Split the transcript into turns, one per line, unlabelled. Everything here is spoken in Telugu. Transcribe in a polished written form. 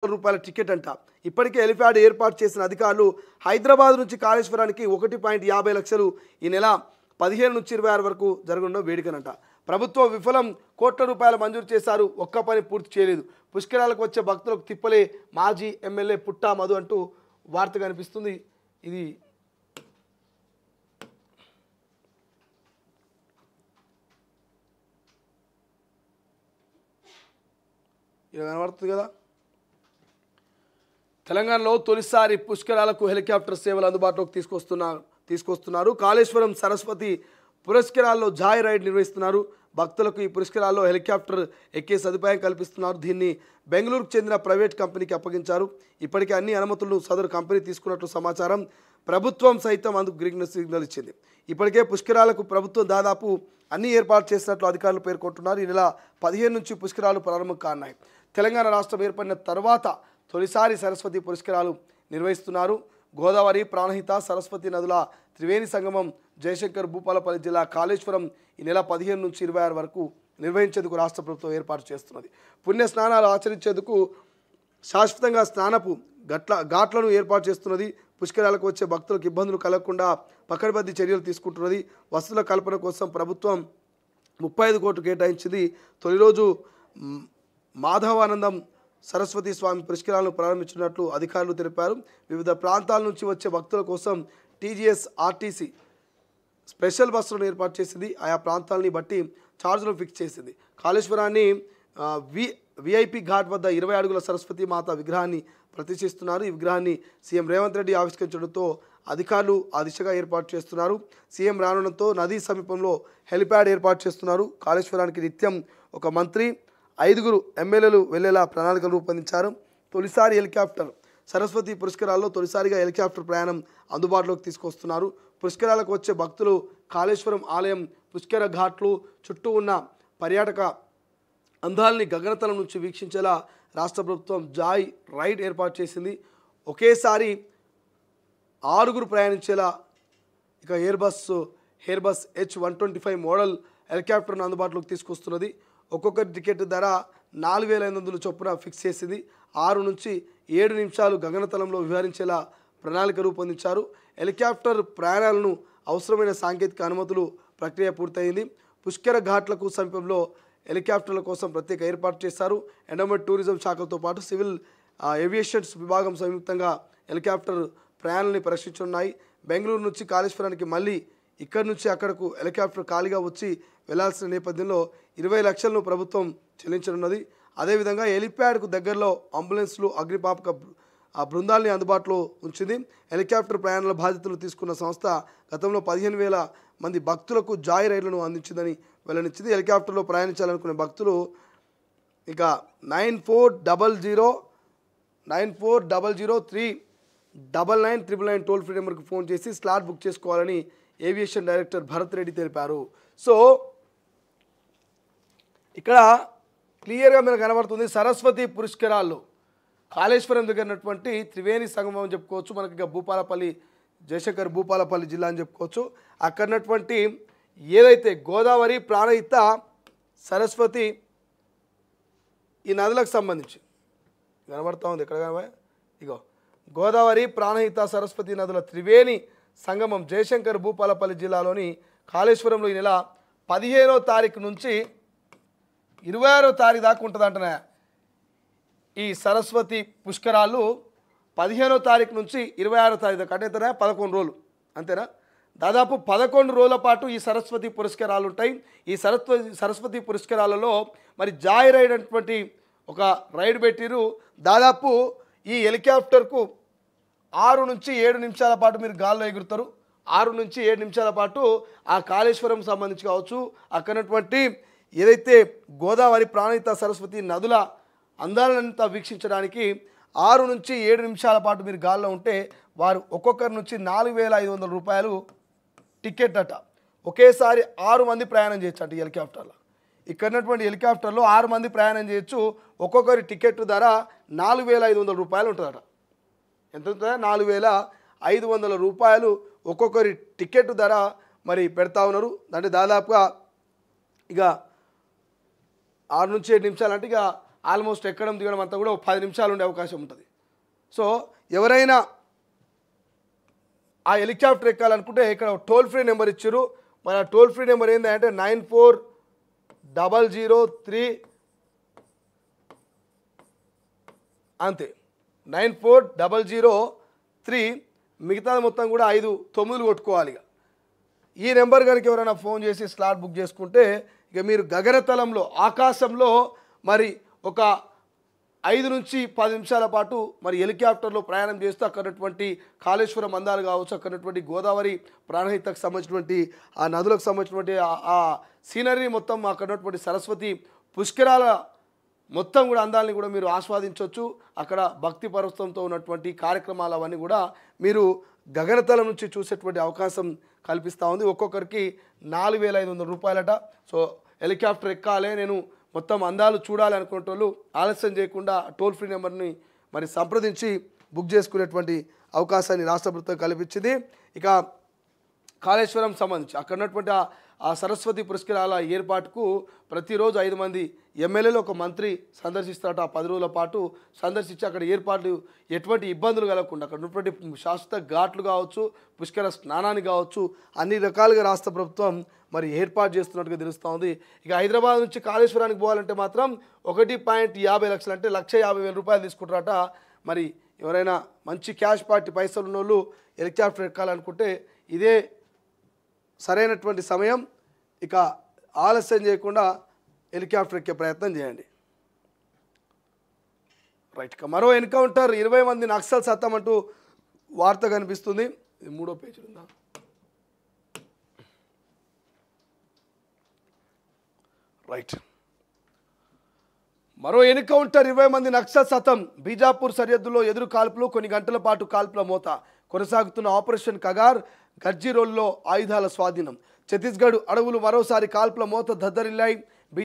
రూపాయల టికెట్ అంట. ఇప్పటికే హెలిప్యాడ్ ఏర్పాటు చేసిన అధికారులు హైదరాబాద్ నుంచి కాళేశ్వరానికి 1.50 లక్షలు ఈ నెల 15 నుంచి 26 వరకు జరగనున్న వేడుకనంట. ప్రభుత్వం విఫలం, కోట్ల రూపాయలు మంజూరు చేశారు, ఒక్క పని పూర్తి చేయలేదు. పుష్కరాలకు వచ్చే భక్తులకు తిప్పలే మాజీ ఎమ్మెల్యే పుట్టా మధు అంటూ వార్త కనిపిస్తుంది. ఇది ఇలా కనబడుతుంది కదా. తెలంగాణలో తొలిసారి పుష్కరాలకు హెలికాప్టర్ సేవలు అందుబాటులోకి తీసుకొస్తున్నారు. కాళేశ్వరం సరస్వతి పురస్కారాల్లో జాయ్ రైడ్ నిర్వహిస్తున్నారు. భక్తులకు ఈ పురస్కారాల్లో హెలికాప్టర్ ఎక్కే సదుపాయం కల్పిస్తున్నారు. దీన్ని బెంగళూరుకు చెందిన ప్రైవేట్ కంపెనీకి అప్పగించారు. ఇప్పటికే అన్ని అనుమతులను సదరు కంపెనీ తీసుకున్నట్లు సమాచారం. ప్రభుత్వం సైతం అందుకు గ్రీన్ సిగ్నల్ ఇచ్చింది. ఇప్పటికే పుష్కరాలకు ప్రభుత్వం దాదాపు అన్ని ఏర్పాటు చేసినట్లు అధికారులు పేర్కొంటున్నారు. ఈ నెల 15 నుంచి పుష్కరాలు ప్రారంభం కానున్నాయి. తెలంగాణ రాష్ట్రం ఏర్పడిన తర్వాత తొలిసారి సరస్వతి పురస్కారాలు నిర్వహిస్తున్నారు. గోదావరి, ప్రాణహిత, సరస్వతి నదుల త్రివేణి సంగమం జయశంకర్ భూపాలపల్లి జిల్లా కాళేశ్వరం ఈ నెల 15 నుంచి 26 వరకు నిర్వహించేందుకు రాష్ట్ర ప్రభుత్వం ఏర్పాటు చేస్తున్నది. పుణ్య స్నానాలు ఆచరించేందుకు శాశ్వతంగా స్నానపు ఘాట్లను ఏర్పాటు చేస్తున్నది. పుష్కరాలకు వచ్చే భక్తులకు ఇబ్బందులు కలగకుండా పకడ్బందీ చర్యలు తీసుకుంటున్నది. వసతుల కల్పన కోసం ప్రభుత్వం 35 కోట్లు కేటాయించింది. తొలి రోజు మాధవానందం సరస్వతి స్వామి పుష్కరాలను ప్రారంభించినట్లు అధికారులు తెలిపారు. వివిధ ప్రాంతాల నుంచి వచ్చే భక్తుల కోసం టీజీఎస్ ఆర్టీసీ స్పెషల్ బస్సులను ఏర్పాటు చేసింది. ఆయా ప్రాంతాలని బట్టి ఛార్జీలు ఫిక్స్ చేసింది. కాళేశ్వరాన్ని విఐపి ఘాట్ వద్ద 20 అడుగుల సరస్వతి మాత విగ్రహాన్ని ప్రతిష్ఠిస్తున్నారు. ఈ విగ్రహాన్ని సీఎం రేవంత్ రెడ్డి ఆవిష్కరించడంతో అధికారులు ఆ దిశగా ఏర్పాటు చేస్తున్నారు. సీఎం రానుండడంతో నదీ సమీపంలో హెలిప్యాడ్ ఏర్పాటు చేస్తున్నారు. కాళేశ్వరానికి నిత్యం ఒక మంత్రి, 5 ఎమ్మెల్యేలు వెళ్లేలా ప్రణాళికలు రూపొందించారు. తొలిసారి హెలికాప్టర్ సరస్వతి పురస్కారాల్లో తొలిసారిగా హెలికాప్టర్ ప్రయాణం అందుబాటులోకి తీసుకొస్తున్నారు. పుష్కరాలకు వచ్చే భక్తులు కాళేశ్వరం ఆలయం, పుష్కర ఘాట్లు చుట్టూ ఉన్న పర్యాటక అందాలని గగనతలం నుంచి వీక్షించేలా రాష్ట్ర ప్రభుత్వం జాయ్ రైడ్ ఏర్పాటు చేసింది. ఒకేసారి 6 ప్రయాణించేలా ఇక ఎయిర్ బస్ H-125 మోడల్ హెలికాప్టర్ను అందుబాటులోకి తీసుకొస్తున్నది. ఒక్కొక్కరి టికెట్ ధర 4,500 చొప్పున ఫిక్స్ చేసింది. 6 నుంచి 7 నిమిషాలు గగనతలంలో విహరించేలా ప్రణాళిక రూపొందించారు. హెలికాప్టర్ ప్రయాణాలను అవసరమైన సాంకేతిక అనుమతులు ప్రక్రియ పూర్తయింది. పుష్కర ఘాట్లకు సమీపంలో హెలికాప్టర్ల కోసం ప్రత్యేక ఏర్పాటు చేశారు. ఎండోమెంట్ టూరిజం శాఖలతో పాటు సివిల్ ఏవియేషన్స్ విభాగం సంయుక్తంగా హెలికాప్టర్ ప్రయాణాలని పరీక్షించనున్నాయి. బెంగళూరు నుంచి కాళేశ్వరానికి మళ్ళీ ఇక్కడి నుంచి అక్కడకు హెలికాప్టర్ ఖాళీగా వచ్చి వెళ్లాల్సిన నేపథ్యంలో 20 లక్షలను ప్రభుత్వం చెల్లించనున్నది. అదేవిధంగా హెలిప్యాడ్కు దగ్గరలో అంబులెన్స్లు, అగ్నిమాపక బృందాలని అందుబాటులో ఉంచింది. హెలికాప్టర్ ప్రయాణాల బాధ్యతలు తీసుకున్న సంస్థ గతంలో 15,000 మంది భక్తులకు జాయ్ రైళ్లను అందించిందని వెల్లడించింది. హెలికాప్టర్లో ప్రయాణించాలనుకునే భక్తులు ఇక 9400399999 టోల్ ఫ్రీ నెంబర్కి ఫోన్ చేసి స్లాట్ బుక్ చేసుకోవాలని ఏవియేషన్ డైరెక్టర్ భరత్ రెడ్డి తెలిపారు. సో ఇక్కడ క్లియర్గా మనకు కనబడుతుంది సరస్వతి పురస్కారాల్లో కాళేశ్వరం దగ్గర ఉన్నటువంటి త్రివేణి సంగమం అని చెప్పుకోవచ్చు. మనకి ఇక భూపాలపల్లి, జయశంకర్ భూపాలపల్లి జిల్లా అని చెప్పుకోవచ్చు. అక్కడ ఉన్నటువంటి ఏదైతే గోదావరి, ప్రాణహిత, సరస్వతి ఈ నదులకు సంబంధించి కనబడుతూ ఉంది. ఎక్కడ కనబా ఇగో గోదావరి, ప్రాణహిత, సరస్వతి నదుల త్రివేణి సంగమం జయశంకర్ భూపాలపల్లి జిల్లాలోని కాళేశ్వరంలో ఈ నెల 15వ తారీఖు నుంచి 26వ తారీఖు దాకా ఉంటుంది అంటున్నా. ఈ సరస్వతి పుష్కరాలు 15వ తారీఖు నుంచి 26వ తారీఖు దాకా, అంటే 11 రోజులు అంతేనా. దాదాపు 11 రోజుల పాటు ఈ సరస్వతి పురస్కారాలు ఉంటాయి. ఈ సరస్వతి పురస్కారాలలో మరి జాయ్ రైడ్ అనేటువంటి ఒక రైడ్ పెట్టిరు. దాదాపు ఈ హెలికాప్టర్కు 6 నుంచి 7 నిమిషాల పాటు మీరు గాల్లో ఎగురుతారు. 6 నుంచి 7 నిమిషాల పాటు ఆ కాళేశ్వరం సంబంధించి కావచ్చు, అక్కడటువంటి ఏదైతే గోదావరి, ప్రాణహిత, సరస్వతి నదుల అందాలంతా వీక్షించడానికి 6 నుంచి 7 నిమిషాల పాటు మీరు గాల్లో ఉంటే వారు ఒక్కొక్కరి నుంచి 4,500 రూపాయలు టికెట్ అట. ఒకేసారి 6 మంది ప్రయాణం చేయొచ్చు అంట ఈ హెలికాప్టర్లో. ఇక్కడ ఉన్నటువంటి హెలికాప్టర్లో 6 మంది ప్రయాణం చేయొచ్చు. ఒక్కొక్కరి టికెట్ ధర 4,500 రూపాయలు ఉంటుందట. ఎంత ఉంటుందా? 4,500 రూపాయలు ఒక్కొక్కరి టికెట్ ధర మరి పెడతా ఉన్నారు. అంటే దాదాపుగా ఇక 6 నుంచి 7 నిమిషాలు అంటే ఇక ఆల్మోస్ట్ ఎక్కడం దిగడం అంతా కూడా 10 నిమిషాలు ఉండే అవకాశం ఉంటుంది. సో ఎవరైనా ఆ హెలికాప్టర్ ఎక్కాలనుకుంటే ఇక్కడ టోల్ ఫ్రీ నెంబర్ ఇచ్చారు. మన టోల్ ఫ్రీ నెంబర్ ఏంటంటే 940003 అంతే, 940003. మిగతాది మొత్తం కూడా 5 9 కొట్టుకోవాలి. ఈ నెంబర్ కనుక ఎవరైనా ఫోన్ చేసి స్లాట్ బుక్ చేసుకుంటే ఇక మీరు గగనతలంలో ఆకాశంలో మరి ఒక 5 నుంచి 10 నిమిషాల పాటు మరి హెలికాప్టర్లో ప్రయాణం చేస్తూ అక్కడటువంటి కాళేశ్వరం అందాలు కావచ్చు, అక్కడటువంటి గోదావరి ప్రాణహితకు సంబంధించినటువంటి ఆ నదులకు సంబంధించినటువంటి ఆ సీనరీ మొత్తం, అక్కడ ఉన్నటువంటి సరస్వతి పుష్కరాల మొత్తం కూడా అందాలని కూడా మీరు ఆస్వాదించవచ్చు. అక్కడ భక్తి పరవశంతో ఉన్నటువంటి కార్యక్రమాలు అవన్నీ కూడా మీరు గగనతలం నుంచి చూసేటువంటి అవకాశం కల్పిస్తూ ఉంది. ఒక్కొక్కరికి 4500 రూపాయలట. సో హెలికాప్టర్ ఎక్కాలి, నేను మొత్తం అందాలు చూడాలి అనుకునే వాళ్ళు ఆలస్యం చేయకుండా టోల్ ఫ్రీ నెంబర్ని మరి సంప్రదించి బుక్ చేసుకునేటువంటి అవకాశాన్ని రాష్ట్ర ప్రభుత్వం కల్పించింది. ఇక కాళేశ్వరం సంబంధించి అక్కడ ఉన్నటువంటి ఆ సరస్వతి పురస్కారాల ఏర్పాటుకు ప్రతిరోజు 5 మంది ఎమ్మెల్యేలు, ఒక మంత్రి సందర్శిస్తారట. 10 రోజుల పాటు సందర్శించి అక్కడ ఏర్పాట్లు ఎటువంటి ఇబ్బందులు కలగకుండా అక్కడ ఉన్నటువంటి శాశ్వత ఘాట్లు కావచ్చు, పుష్కర స్నానాన్ని కావచ్చు, అన్ని రకాలుగా రాష్ట్ర ప్రభుత్వం మరి ఏర్పాటు చేస్తున్నట్టుగా తెలుస్తూ ఉంది. ఇక హైదరాబాద్ నుంచి కాళేశ్వరానికి పోవాలంటే మాత్రం 1.50 లక్షలు అంటే 1,50,000 రూపాయలు తీసుకుంటారట. మరి ఎవరైనా మంచి క్యాష్ పార్టీ పైసలు ఉన్న వాళ్ళు హెలికాప్టర్ ఎక్కాలనుకుంటే ఇదే సరైనటువంటి సమయం. ఇక ఆలస్యం చేయకుండా హెలికాప్టర్ ఎక్కే ప్రయత్నం చేయండి. రైట్. ఇక మరో ఎన్కౌంటర్, 20 మంది నక్సల్ సత్తమంటూ వార్త కనిపిస్తుంది. ఇది 3వ పేజీ ఉందా? రైట్. మరో ఎన్కౌంటర్, 20 మంది నక్సల్ సతం. బీజాపూర్ సరిహద్దులో ఎదురు కాల్పులు, కొన్ని గంటల పాటు కాల్పుల మోత. కొనసాగుతున్న ఆపరేషన్ కగార్. గడ్జిరోల్లో ఆయుధాల స్వాధీనం. ఛత్తీస్గఢ్ అడవులు మరోసారి కాల్పుల మోత దద్దరిల్లాయి.